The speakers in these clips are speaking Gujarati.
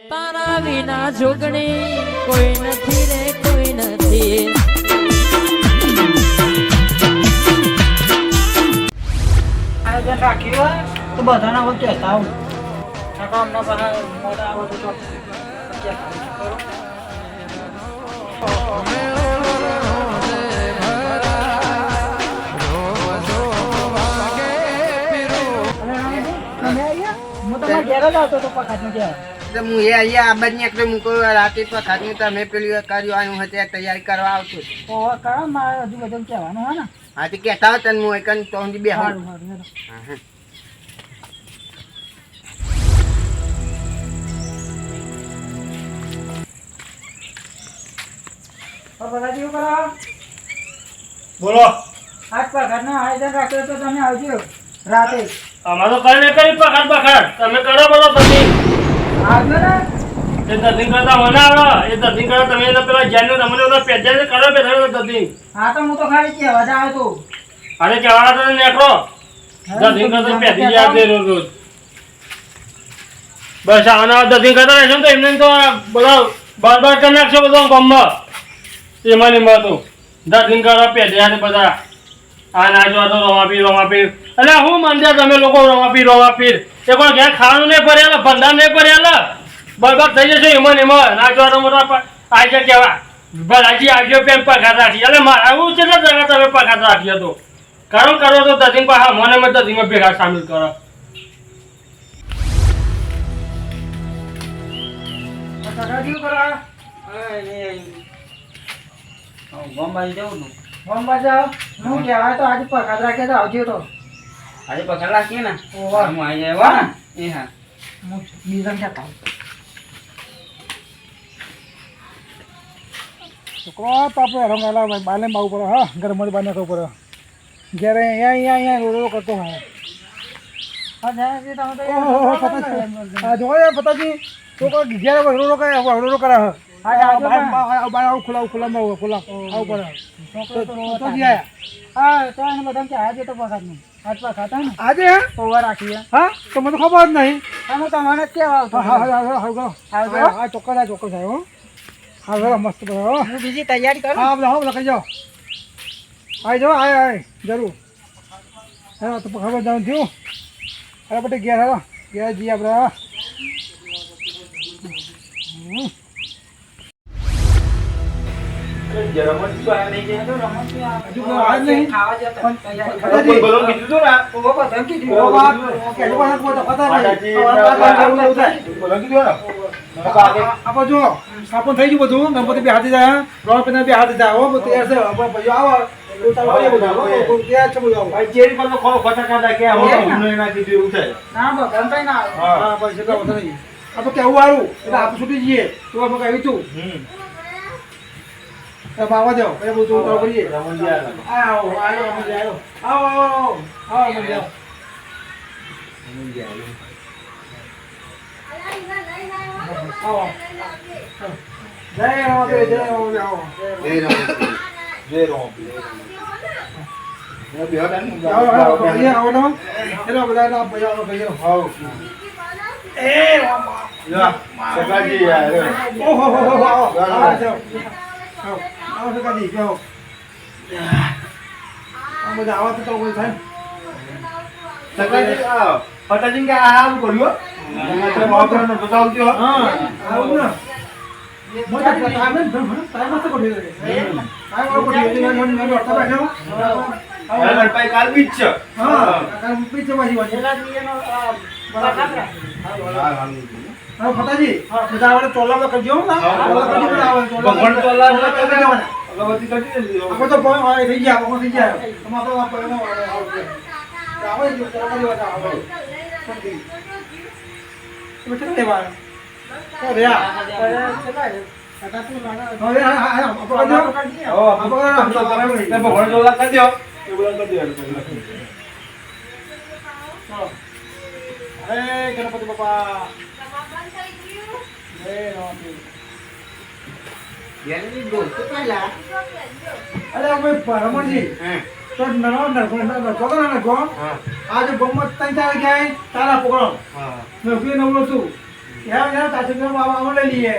તારા વિના જોગણી કોઈ નથી રે કોઈ નથી. આયોજન રાખ્યું હોય તો બધાના હું કહેતા આવું અમને બધા મોટા આવો તો રાતે પખાત તમે પેલું કર્યું તૈયારી કરવા આવતું મારે હજુ બધું કહેવાનું હોય ને હા તો કેતા હતા હું એક તો બે બોલો આજ પગાર નો આયોજન રાખ્યો તો તમે આવજો રાતે અમારે તો કઈ કરી પખાડ તમે કરો બોલો તમે આવજો ને એ દર્શન કરતા મને આવે એ દર્શન કરતા તમે એને પેલા જેલનો તમને ઓલા પેજે કરો બેઠો દર્શન. હા તો હું તો ખાલી કહેવા જ આવ્યો તો અરે કહેવાના તો નેકરો દર્શન કરતા પેજી જાય દે રોજ બસ આના દર્શન કરતા રહેશો તો એમને તો બધા બાર કરી નાખશો બધો ગામમાં એમાં ને એમાં તો દર્શન કરવા પેજ્યા બધા આ નાચવા તો રમાપીર એટલે હું મંદિર તમે લોકો રમાપીર એ કોઈ ઘેર ખાવાનું નહીં ભરેલા ભંડાર નહીં ભરેલા બરબાદ થઈ જશે એમાં એમાં નાચવા તો મોટા આજે કેવા ભલાજી આવજો પેન પગાર રાખી એટલે મારા હું છે જગા તમે પગાર રાખી હતો કરો તો દર્શન હા મને મેં દર્શનમાં ભેગા સામેલ કરો બોમ્બા જાઓ હું કહેવાય તો આજે પગાર રાખે તો આવજો તો આજે પગાર રાખીએ ને હું આવી જાય એ હા બીજા કહેતા છોકરો પાપે રંગાલા બાલે બાવું પડે હા ઘર મળી બાને કહું પડે ઘેરે અહીંયા રોડો કરતો હા જો પતાજી છોકરો ઘેરે રોડો કરે આવું ખુલ્લા આવું પડે હા તો એને બધા કે આજે તો પગાર નહીં આટલા ખાતા ને આજે ઓવર રાખીએ હા તો મને ખબર જ નહીં તમે તમને કેવા હા ચોક્કસ આવ્યો હા મસ્ત હું બીજી તૈયારી કરું હા લખાઈ જાઓ આવી જાઓ આય જરૂર હા તો ખબર જાણ થયું અરે પછી ઘેર ઘેર જઈએ આપણે સ્થાપન થઈ ગયું બધું ગણપતિ બે હાથે જાય રોડ પેના બે હાથે જાય હો તૈયાર છે કેવું વાળું એટલે આપણે છૂટી જઈએ તો આપણે કહ્યું તું બાવા જાઓ એ બધું ઉતાર કરીએ આવો પટાજી કે આમ કર્યો ફટાજી બધા ચોલા કરજો થઈ ગણપતિ બાપા અરે રમણજી તો આજે ગમત તઈ તારા પકડો મેં નવરો છું યાર તાસુને આમાં લઈ લઈએ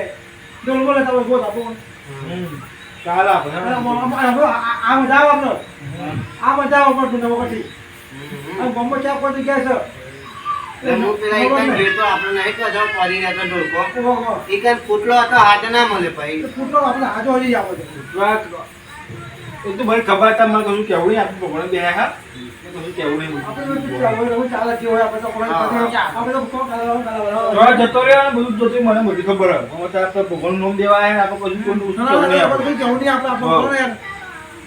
ડોલ બોલે તમે ગોત આપો ચાલ આપણે આ મજા આવનો આ મજા આવ પડતું નવો કટી આ ગોમો ચા પડતી કે છે હું પેલા એક ગયો તો આપણે નહીં તો જાવ પડી રહેતો ઢોલકો એક ફૂટલો હતો હાથ ના મળે ભાઈ ફૂટલો આપણે હાજો હજી આવો છે એ તો મને ખબર હતા મને કશું કેવું નહીં આપણે ભગવાન બે હા કશું કેવું નહીં આપણે ચાલે જે હોય આપણે તો કોઈ આપણે તો કોણ જતો રહ્યો ને બધું જોતું મને બધી ખબર હવે આપણે ભગવાન નામ દેવા આવ્યા આપણે કશું કોઈ કેવું નહીં આપણે કેવું નહીં આપણે આપણે યાર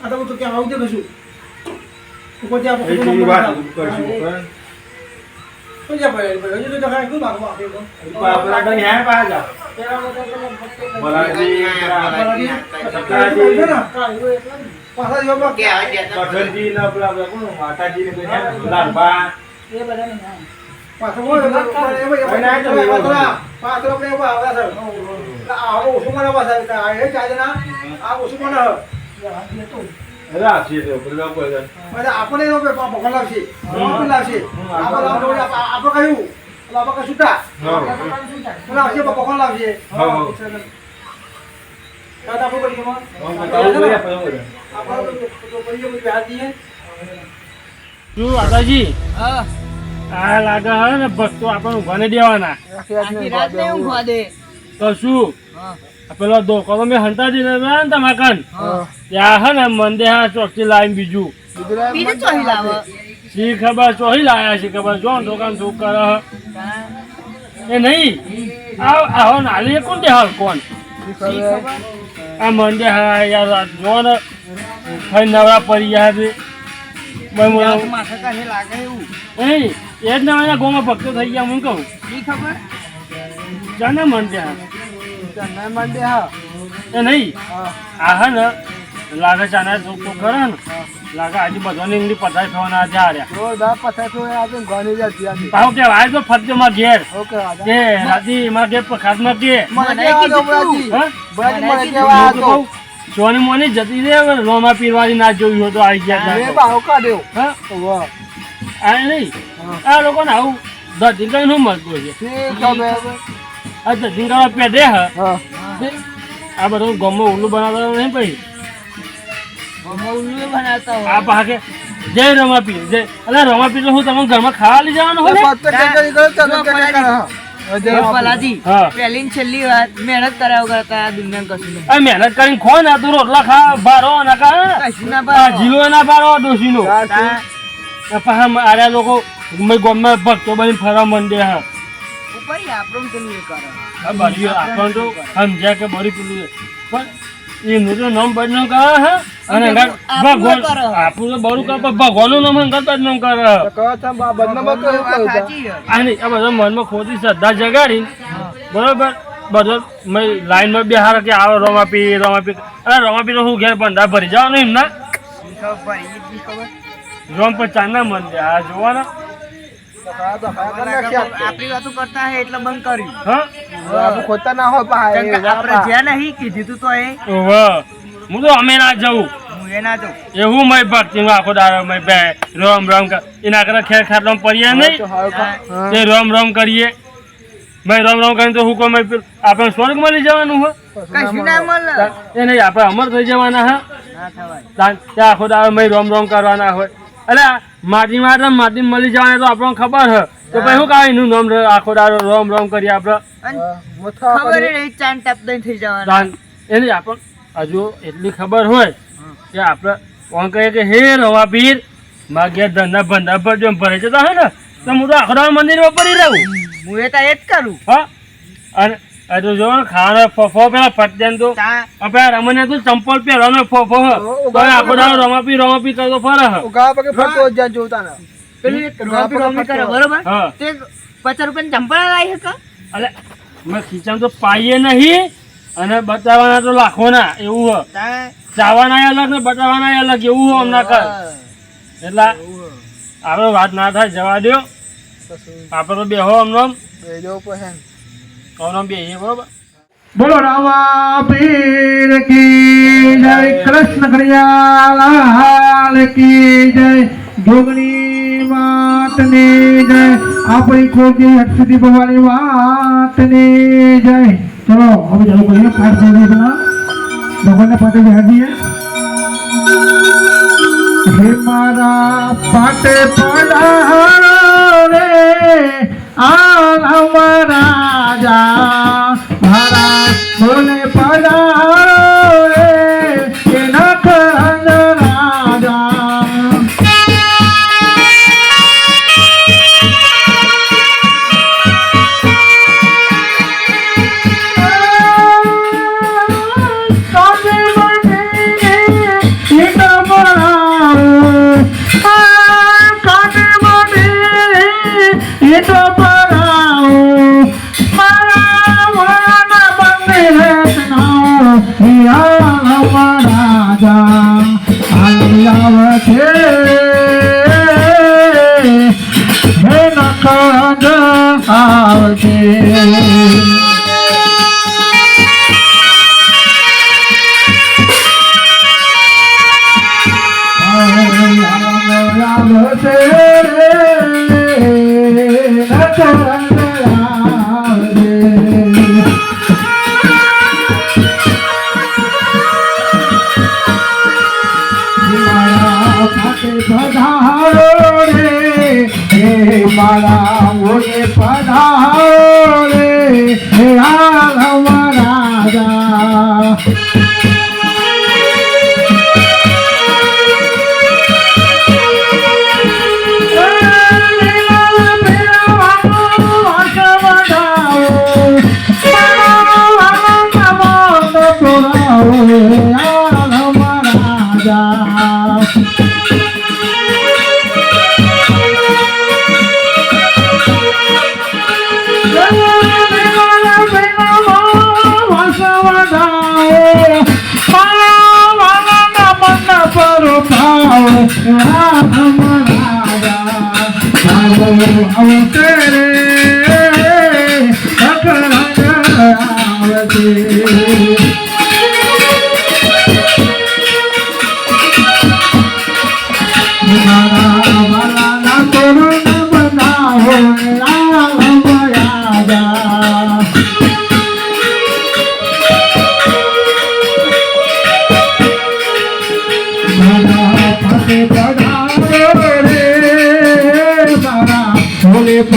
આ તો કે આવું દે કશું કોઈ આપણે એ વાત કરશું તો જા ભાઈ હજુ તો કાઈ કોઈ બાગવા આપે તો આપણા તો ન્યાય પાછા બલાજી પાછા જો કે આ ગયા પઠનજી ને પેલા કોણ માતાજી ને લાલબા એ બધા ને પાછો બોલ પાછો આપણે એવા આવડા છે આ ઓસુમાના પાછા એ ચાજના આ ઓસુમાના રાશી છે બધા કોઈ આપણે એવો ભગવાન લાવશે ભગવાન લાવશે આપણે કહ્યું આપણે છૂટા લાવશે ભગવાન લાવશે દાદા આપણે કરી શું દાદાજી આ લાગે હે ને ભક્તો આપણને ઊંઘવાને દેવાના તો શું પેલો દોકરો મેં હંતાજી ને તમારા કન ત્યાં હે ને મંદે હા ચોકથી લાવીને બીજું શી ખબર ચોહી લાયા છે ખબર જો દુકાન શું કરે એ નહીં આવો નાલી કોણ દે હાલ કોણ આ મંદે હા યાર જો ને ફઈ નવરા પડી ગયા છે નહીં એ જ ના ગોમાં ભક્તો થઈ ગયા હું કહું જાને મંદે હા એ નહીં આ હે ને લાગે ચાના તો કરે ને લાગે આજે બધાની ઇંગલી પથારી થવાના છે પાવ કે આય તો ફરજો માં ઘેર કે રાતી માં ઘેર ખાસમાં કે સોની મોની જતી રે રોમા પીરવાળી ના જોયું હોય તો આવી ગયા આ નહીં આ લોકોને આવું દર્દી કઈ નું મળતું છે આ દર્દી કરવા પેટે હ આ બધું ગમો ઉલ્લું બનાવતા નહીં ભાઈ આ પાકે જય રમાપીર જય અલે રમાપીર હું તમે ઘરમાં ખાવા લઈ જવાનું હોય પહેલી છેલ્લી વાત મહેનત કર્યા વગર આ દુનિયા કશું નહીં. આ મહેનત કરીને ખો ને તું રોટલા ખા બારો ના કા કશું ના પાડો. જીલો ના બારો ડોસીનો પાછા આર્યા લોકો મેં ગામમાં ભક્તો બની ફરવા માંડે હા ઉપર આપણું તો નહીં કરે. આ બાજુ આપણને તો સમજ્યા કે બરી પેલું પણ એનું તો નામ બદનામ કરે હે અને ભગવાન આપણું તો બરું કરે પણ ભગવાનનું નામ અંગત બદનામ કરે આ નહીં આ બધા મનમાં ખોટી શ્રદ્ધા જગાડી બરોબર બધો મેં લાઈનમાં બેહાર કે આવો રમાપી અરે રમાપી તો હું ઘેર ભંડાર ભરી જવાનું એમ ના રોમ પર ચાંદા મન દે આ જોવાના આપણી વાતો કરતા હે એટલે બંધ કર્યું. હા આપણે જ્યાં નહીં કીધું તું તો એ હું તો અમે ના જવું હું એ ના જાઉં. એવું મય ભક્તિ આખો દાડો મય બે રોમ રોમ એના કરે ખેર ખાટલો પડીએ નહીં તે રોમ રોમ કરીએ મય રોમ રોમ કરીને તો હું કોઈ આપણે સ્વર્ગ મળી જવાનું હોય કશું ના મળે. એ નહીં આપણે અમર થઈ જવાના હા ના થવાય. ત્યાં આખો દાડો મય રોમ રોમ કરવાના હોય એટલે માટી મળી જવાના તો આપણને ખબર હે તો ભાઈ શું કાંઈ એનું નામ આખો દાડો રોમ રોમ કરીએ આપણે અને ખબર નહીં ચાંદ ટાપ દઈને થઈ જવાના. એની આપણને હજુ એટલી ખબર હોય કે આપણે કોણ કહે કે હે રવાપીર માં ઘેર ધંધા ભંધા પર જો ભરે જતા હોય ને તો હું તો આખો દાડો મંદિરમાં પડી રહું હું એ તો એ જ કરું. હા અને આ તો જો ખાવાનો ફોફો પેલા ફટજન તો આપણે રમને તો ચંપલ પહેરવાનો ફોફો હ તો આખો દાડો રમાપી કરતો ફરે હ પેલી રોમી કરે બરોબર હા તે 50 રૂપિયાની ચંપલ લાવી શકે. એટલે મેં ખીચામાં તો પાઈએ નહીં અને બતાવવાના તો લાખોના એવું હ ચાવાના અલગ ને બતાવવાના અલગ એવું હો હમણાં કર એટલે આપણે વાત ના થાય જવા દો આપણે તો બેહો હમણાં બેહીએ બરોબર. બોલો રામા પીર કી જય કૃષ્ણ કનૈયા લાલ કી જય જોગણી માતની જય આપણી કોઈ અક્ષતી ભવાની વાતની જય. ચલો હવે ચાલુ કરીએ પાઠ પ્રવચન. ભગવાનને પાઠે હાજીએ. હે મારા પાટે પધારો રે આલમ રાજા, મારા બોલે પધારો રે એ નખરંગ રાજા. મારા ઓને પધારો રે હે આલમ રાજા.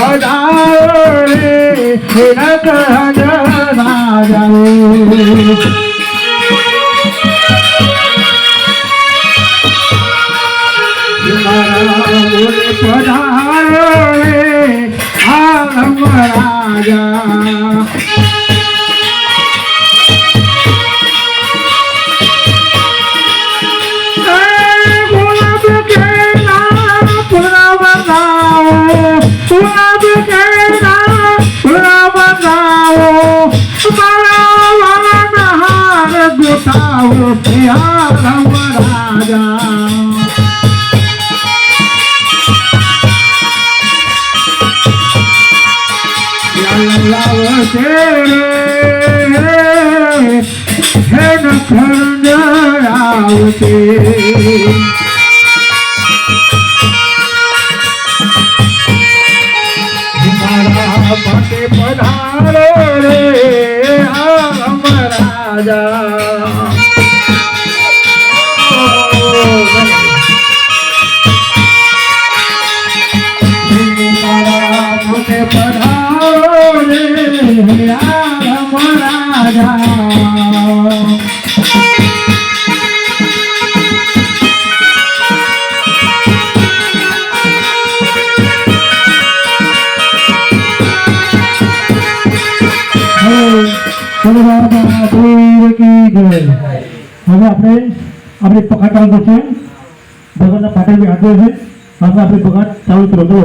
પધારો રે નખરંગ રાજા. પધારો રે આલમ રાજા. પાટે પધારો રે આલમ રાજા. પાટે પધારો રે આલમ રાજા. હવે આપણે પગાર ચાલુ કરશે. ભગવાનના પાટણ બી હાથે છે. હવે આપણે પગાર ચાલુ કરો તો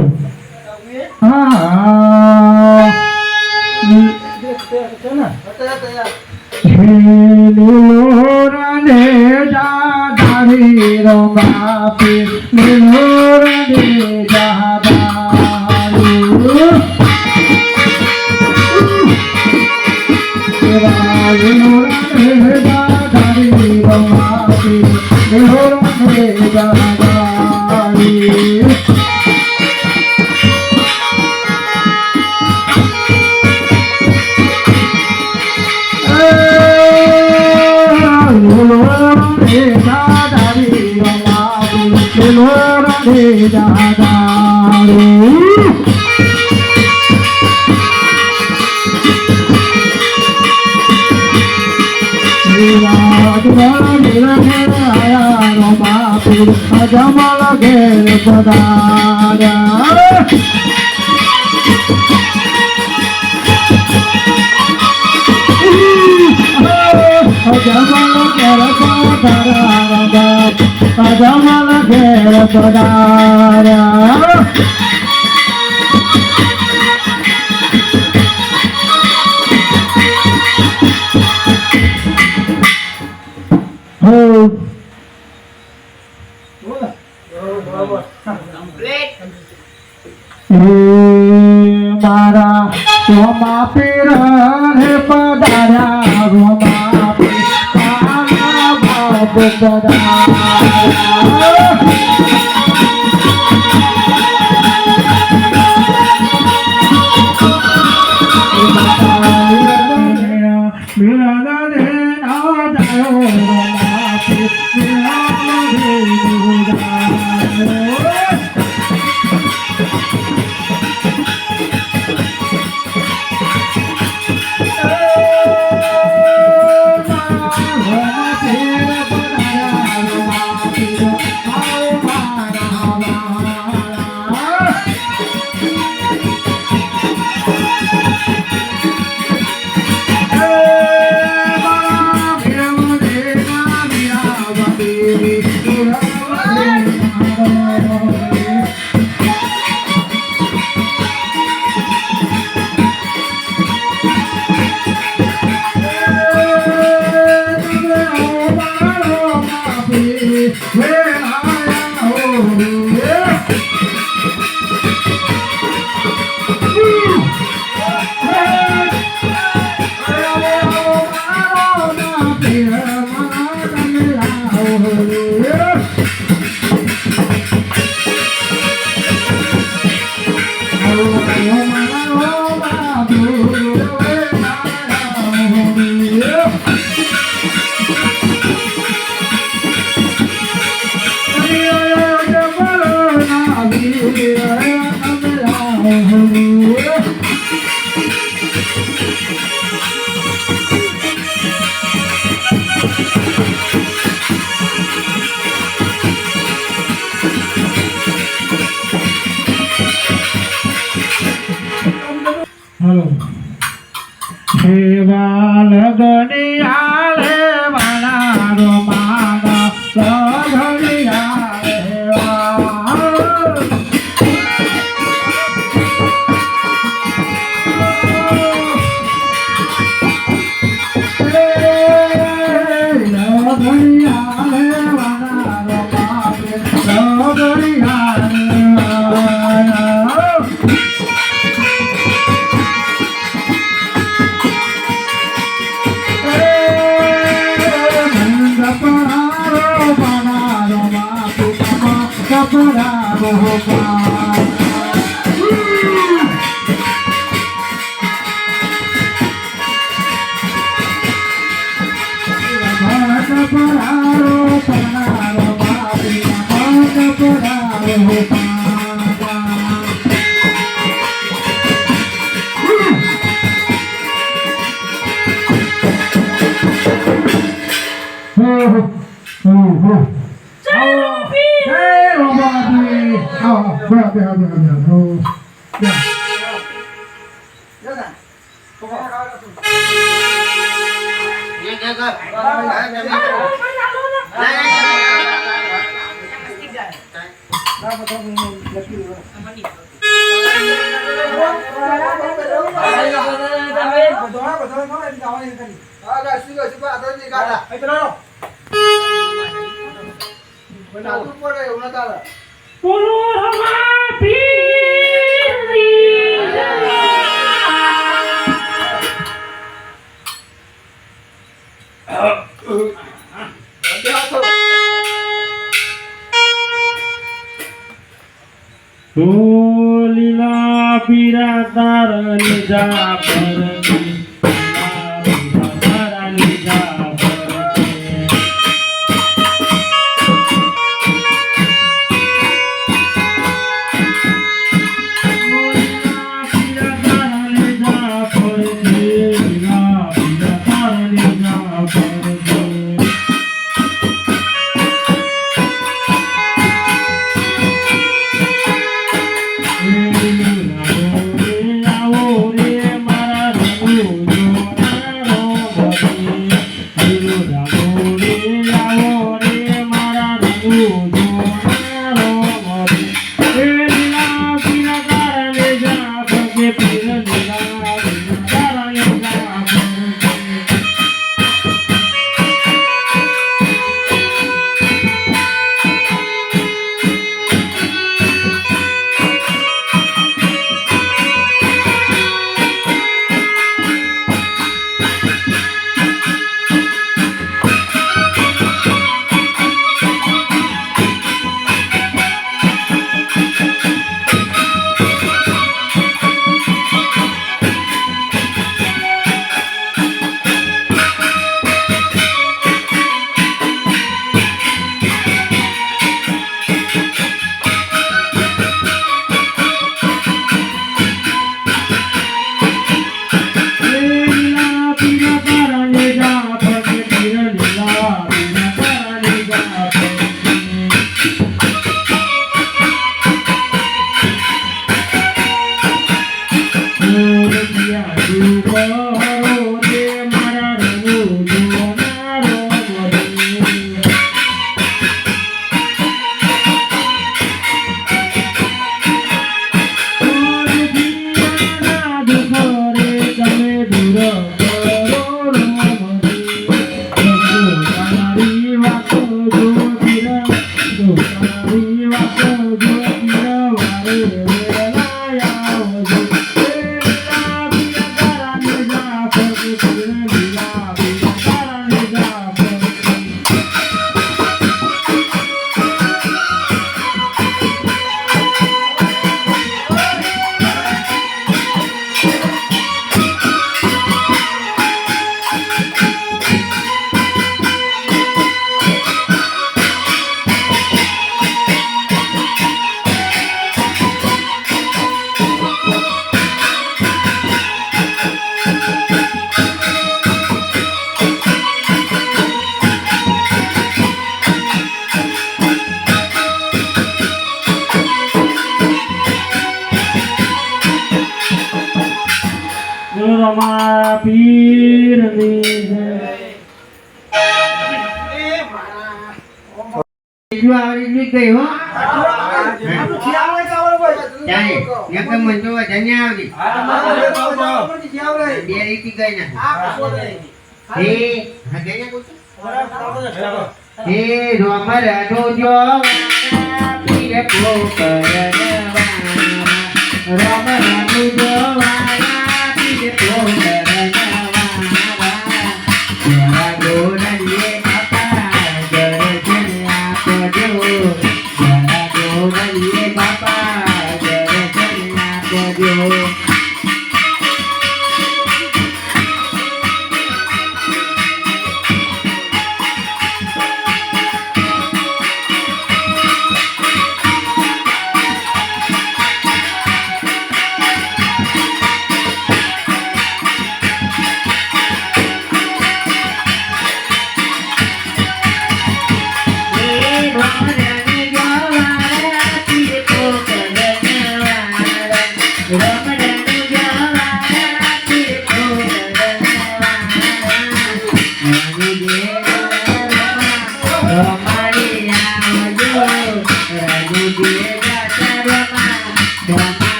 જમલ ઘેર પધાર્યા જમલ ઘેર પધાર્યા મારા સોમા પીર હે પધાર્યા રોમા પીર બાપ લીલા પીરા તારા લીધા પરથી તારા લીધા પરથી રમા પીરની જય. બીજું આવડી જ ગઈ હો આપણું ખિયાલ હોય તો આવડે ભાઈ. ચાલે એક તો મને તો વજન નહીં આવડી આપણને ખિયાલ હોય. બે રીતિ ગઈ નથી હે હા ગઈ ને પૂછો હે રોમર જોજો પીર પોકરવા રોમર જોજો પીર પોકરવા જરા ગોરલીએ બાપા જરજલ્યા પડ્યો જરા ગોરલીએ બાપા જરજલ્યા પડ્યો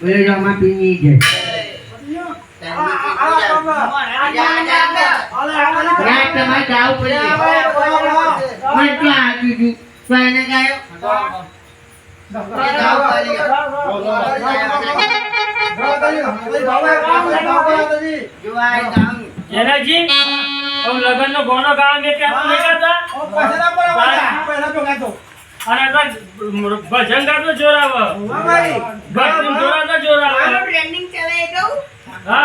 બોલે રમા પીની જય તમારે ગાવું પડે મને તો આ કીધું તો એને ગાયો જેનાજી લગન નો ગોનો ગાવા મેં કે આપણે નહીં ગાતા અને ભજન ગાતો જોરાવ ભજન જોરાતો જોરાવ હા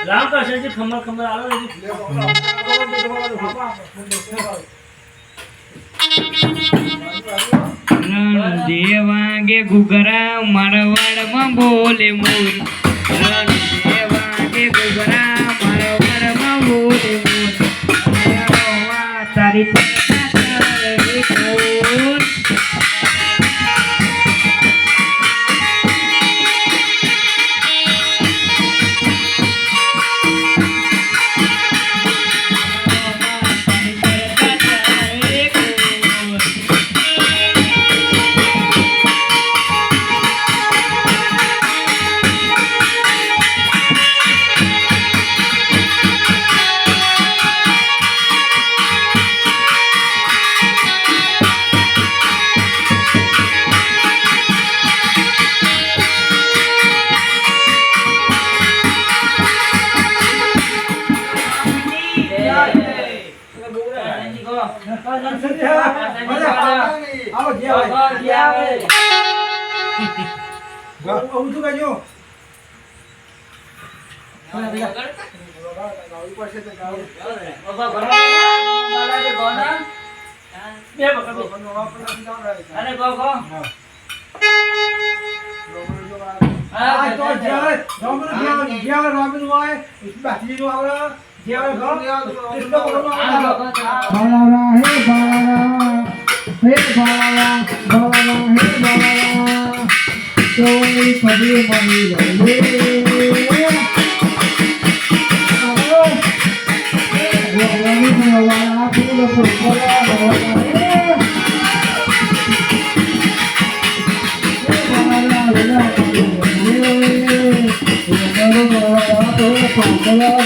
રામ કૃષ્ણજી ખમર ખમર આવે દેવાંગે ઘુઘરા મારવાડમાં બોલે મોર દેવાંગે ઘુઘરા મારવાડમાં બોલે મોર તારી Hãy subscribe cho kênh Ghiền Mì Gõ để không bỏ lỡ હાલો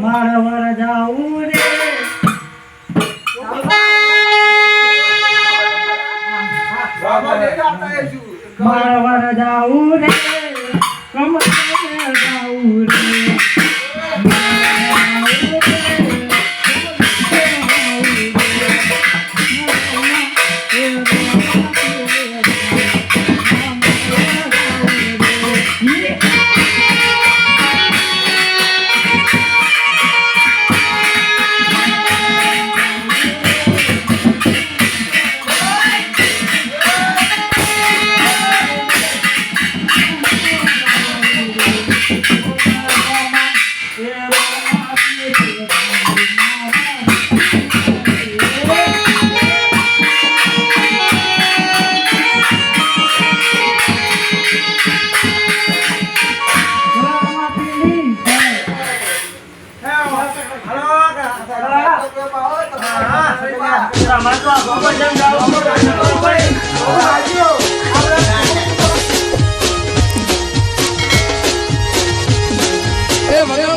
મારવા જાઉં રે મારવા જાઉં રે કમર જાઉં રે તમારે તો આખો બજાર જાઓ એ